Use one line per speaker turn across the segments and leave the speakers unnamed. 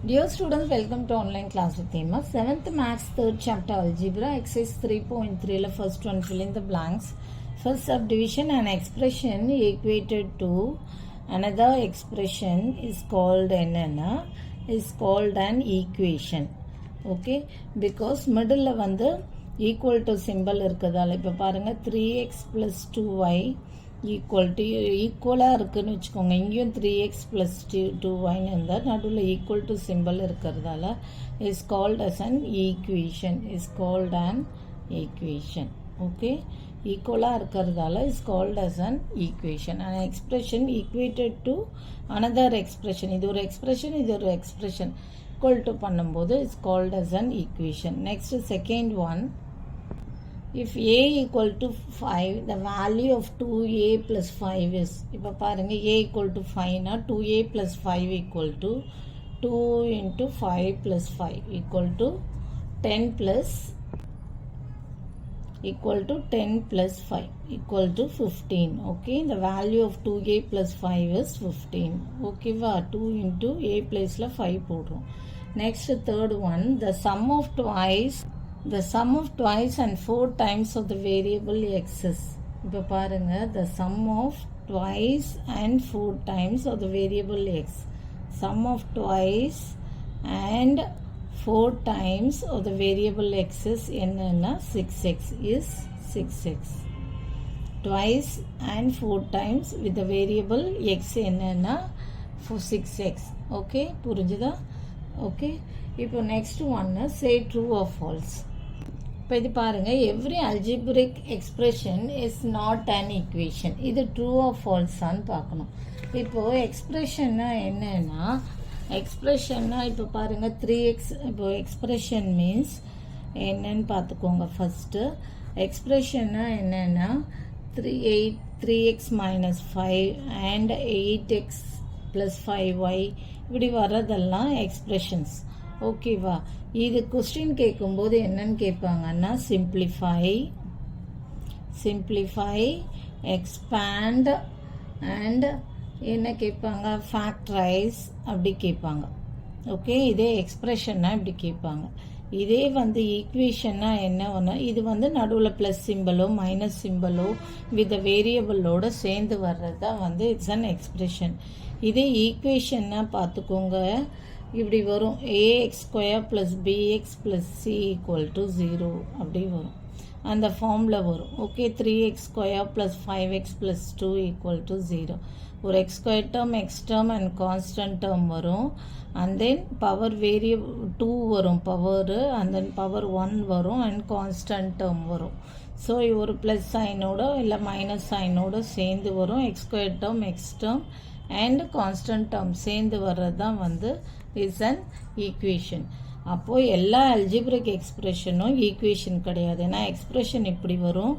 Dear students, welcome to online class with Emma. 7th Maths 3rd chapter Algebra exercise 3.3 la first one fill in the blanks. First subdivision an expression equated to another expression is called an equation. Okay, because middle la vandu equal to symbol irukadala ipo parunga 3x plus 2y ஈக்குவலாக இருக்குன்னு வச்சுக்கோங்க. இங்கேயும் 3x + 2y இருந்தால் நடுவில் equal to simple இருக்கிறதால is called as an equation. Okay, ஈக்குவலாக இருக்கிறதால is called as an equation. And expression equated to another expression. இது ஒரு எக்ஸ்பிரஷன், இது ஒரு எக்ஸ்பிரஷன் ஈக்குவல் டு பண்ணும்போது is called as an equation. Next second one, if a equal to 5, the value of 2a plus 5 is, இப்போ பாருங்க a equal to 5 na 2a plus 5 equal to 2 into 5 plus 5 equal to 10 plus 5 equal to 15. Okay, the value of 2a plus 5 is 15. Okay va, 2 into a place la 5 போடுறோம். Next third one, the sum of twice and 4 times of the variable x is, இப்போ பாருங்க the sum of twice and 4 times of the variable x. Sum of twice and 4 times of the variable x is என்னன்னா 6x is 6x. Twice and 4 times with the variable x என்னன்னா 6x. Okay, புரிஞ்சுதா? Okay, இப்போ next one say true or false. இப்போ இது பாருங்கள், every algebraic expression is not an equation. இது true R ஃபால்ஸான்னு பார்க்கணும். இப்போது எக்ஸ்பிரஷன்னா என்னன்னா, இப்போ பாருங்கள் 3x, இப்போது எக்ஸ்பிரஷன் மீன்ஸ் என்னன்னு பார்த்துக்கோங்க. ஃபஸ்ட்டு எக்ஸ்பிரஷன்னா என்னென்னா 3x minus 5 and 8x plus 5y இப்படி வர்றதெல்லாம் எக்ஸ்பிரஷன்ஸ். ஓகேவா? இது கொஸ்டின் கேட்கும்போது என்னன்னு கேட்பாங்கன்னா சிம்பிளிஃபை எக்ஸ்பேண்ட் அண்ட் என்ன கேட்பாங்க, ஃபேக்டரைஸ் அப்படி கேட்பாங்க. ஓகே, இதே எக்ஸ்பிரஷன்னா இப்படி கேட்பாங்க. இதே ஈக்குவேஷன்னா என்ன ஒன்று, இது நடுவில் ப்ளஸ் சிம்பிளோ மைனஸ் சிம்பிளோ வித் வேரியபிளோட சேர்ந்து வர்றது தான் இட்ஸ் அன் எக்ஸ்பிரஷன். இதே ஈக்குவேஷன்னா பார்த்துக்கோங்க, இப்படி வரும் ax² + bx + c = 0 அப்படி வரும், அந்த ஃபார்மில் வரும். Okay, 3x² + 5x + 2 = 0. ஒரு x² term, x term and constant term வரும். அண்ட் தென் பவர் வேரியபிள் 2 வரும் பவரு, அண்ட் தென் பவர் 1 வரும் அண்ட் கான்ஸ்டன்ட் டேர்ம் வரும். ஸோ ஒரு ப்ளஸ் சைனோட இல்லை மைனஸ் சைனோட சேர்ந்து வரும். x² term, x term and constant term சேர்ந்து வர்றது தான் இஸ் அன் ஈக்குவேஷன். அப்போது எல்லா அல்ஜிப்ரிக் எக்ஸ்பிரஷனும் ஈக்குவேஷன் கிடையாது. ஏன்னா எக்ஸ்பிரஷன் இப்படி வரும்.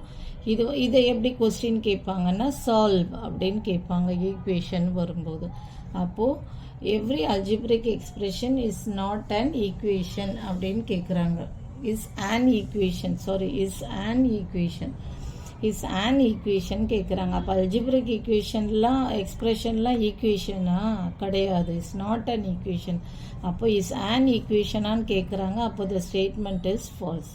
இதை எப்படி கொஸ்டின் கேட்பாங்கன்னா சால்வ் அப்படின்னு கேட்பாங்க ஈக்குவேஷன் வரும்போது. அப்போது every algebraic expression is not an equation அப்படின்னு கேட்குறாங்க. இஸ் ஆன் ஈக்குவேஷன் கேட்குறாங்க. அப்போ அல்ஜிப்ரிக் ஈக்குவேஷன்லாம் எக்ஸ்பிரஷன்லாம் ஈக்குவேஷனா கிடையாது, இஸ் நாட் அன் ஈக்குவேஷன். அப்போ இஸ் ஆன் ஈக்குவேஷனான்னு கேட்குறாங்க. அப்போ த ஸ்டேட்மெண்ட் இஸ் ஃபால்ஸ்.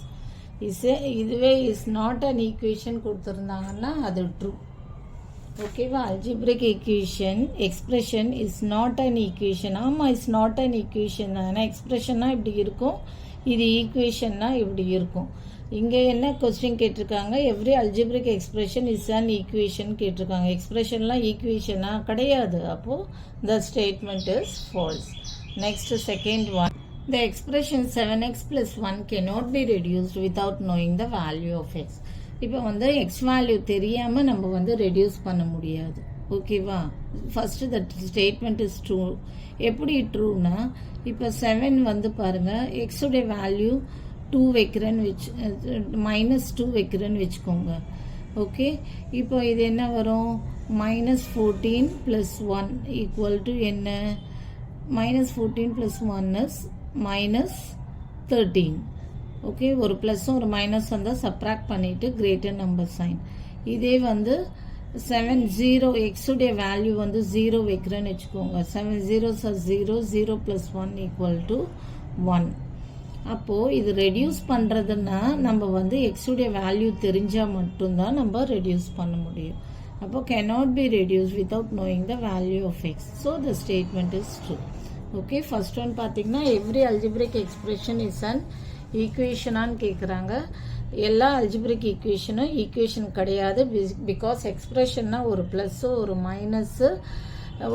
இதுவே இஸ் நாட் அன் ஈக்குவேஷன் கொடுத்துருந்தாங்கன்னா அது ட்ரூ. ஓகேவா? Algebraic equation expression is not an equation. ஆமாம், இஸ் நாட் அன் ஈக்குவேஷன் தான். ஏன்னா எக்ஸ்பிரஷன்னா இப்படி இருக்கும், இது ஈக்குவேஷன்னா இப்படி இருக்கும். இங்கே என்ன கொஸ்டின் கேட்டிருக்காங்க, every algebraic expression is an equation கேட்டிருக்காங்க. எக்ஸ்பிரஷன்லாம் ஈக்குவேஷனா கிடையாது. அப்போது the statement is falls. Next second one, the expression 7x + 1 cannot be reduced without knowing the value of x. இப்போ எக்ஸ் வேல்யூ தெரியாமல் நம்ம ரெடியூஸ் பண்ண முடியாது. ஓகேவா? First the statement is true. எப்படி ட்ரூனா, இப்போ 7 பாருங்கள், எக்ஸுடைய வேல்யூ 2 வைக்கிறேன்னு -2 வைக்கிறேன்னு வச்சுக்கோங்க. ஓகே, இப்போ இது என்ன வரும், -14 + 1 = என்ன, -14 + 1 is -13. ஓகே, ஒரு ப்ளஸ்ஸும் ஒரு மைனஸ் வந்தால் சப்ராக்ட் பண்ணிவிட்டு கிரேட்டர் நம்பர் சைன். இதே 7 0 x உடைய வேல்யூ வந்து 0 வைக்கிறேன்னு வச்சுக்கோங்க. 7 zeros are 0, 0 plus 1 equal to 1. அப்போது இது ரெடியூஸ் பண்ணுறதுன்னா நம்ம வந்து எக்ஸுடைய வேல்யூ தெரிஞ்சால் மட்டும்தான் நம்ம ரெடியூஸ் பண்ண முடியும். அப்போ cannot be reduced without knowing the value of x. So the statement is true. Okay, first one பார்த்தீங்கன்னா every algebraic expression is an ஈக்குவேஷனான்னு கேட்குறாங்க. எல்லா அல்ஜிப்ரிக் ஈக்குவேஷனும் ஈக்குவேஷன் கிடையாது. பிகாஸ் எக்ஸ்பிரஷன்னா ஒரு ப்ளஸ்ஸு ஒரு மைனஸ்ஸு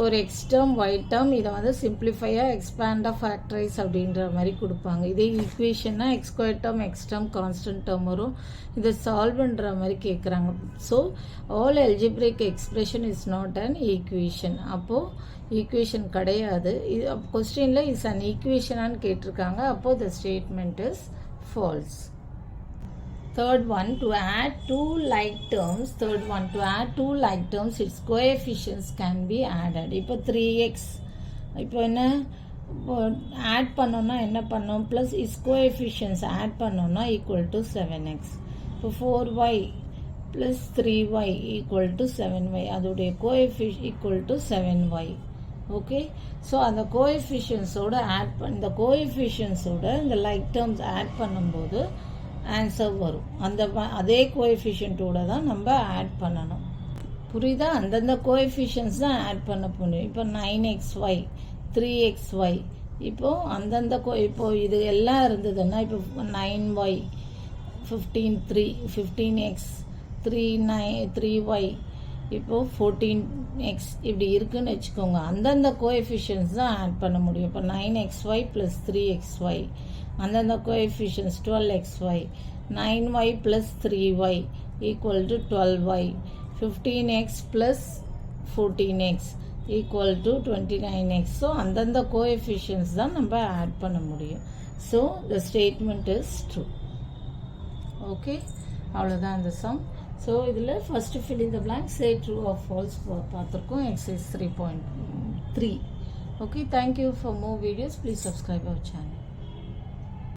ஒரு எக்ஸ் டேர்ம் ஒய் டேர்ம் இதை வந்து சிம்பிளிஃபையாக எக்ஸ்பேண்டாக factorise அப்படின்ற மாதிரி கொடுப்பாங்க. இதே ஈக்குவேஷன்னா x square term x term constant term வரும். இதை சால்வ் பண்ணுற மாதிரி கேட்குறாங்க. So all algebraic expression is not an equation. அப்போது ஈக்குவேஷன் கிடையாது. இது கொஸ்டினில் இஸ் அன் ஈக்குவேஷனான்னு கேட்டிருக்காங்க. அப்போது the statement is false. Third one, to add two like terms, its coefficients can be added. இப்போ 3x இப்போ என்ன ஆட் பண்ணோம்னா என்ன பண்ணோம், ப்ளஸ் இஸ் கோஎஃபிஷியன்ஸ் ஆட் பண்ணோம்னா ஈக்குவல் டு 7x. இப்போ 4y plus 3y equal to 7y, அதோடைய equal to 7y. Okay, so அந்த கோஎஃபிஷியன்ஸோட இந்த கோஎஃபிஷியன்ஸோட இந்த லைக் டேர்ம்ஸ் ஆட் பண்ணும்போது ஆன்சர் வரும். அதே கோஎஃபிஷியன்ட்டோட தான் நம்ம ஆட் பண்ணணும். புரியுதா? அந்தந்த கோஎஃபிஷியன்ஸ் தான் ஆட் பண்ண முடியும். இப்போ 9xy 3xy இப்போது அந்தந்த இப்போது இது எல்லாம் இருந்ததுன்னா இப்போ 9y 15x 3y இப்போது 14x இப்படி இருக்குன்னு வச்சுக்கோங்க. அந்தந்த கோஎஃபிஷியன்ஸ் தான் ஆட் பண்ண முடியும். இப்போ 9xy ப்ளஸ் 3xy அந்தந்த coefficients 12xy, 9y plus 3y equal to 12y, 15x plus 14x equal to 29x. So அந்தந்த கோஎஃபிஷியன்ஸ் தான் நம்ம ஆட் பண்ண முடியும். So the statement is true. Okay, அவ்வளோதான் அந்த சம். ஸோ இதில் first fill in the blank, say true or false பார்த்துருக்கோம். Exercise 3.3. Okay, thank you for more videos. Please subscribe our channel.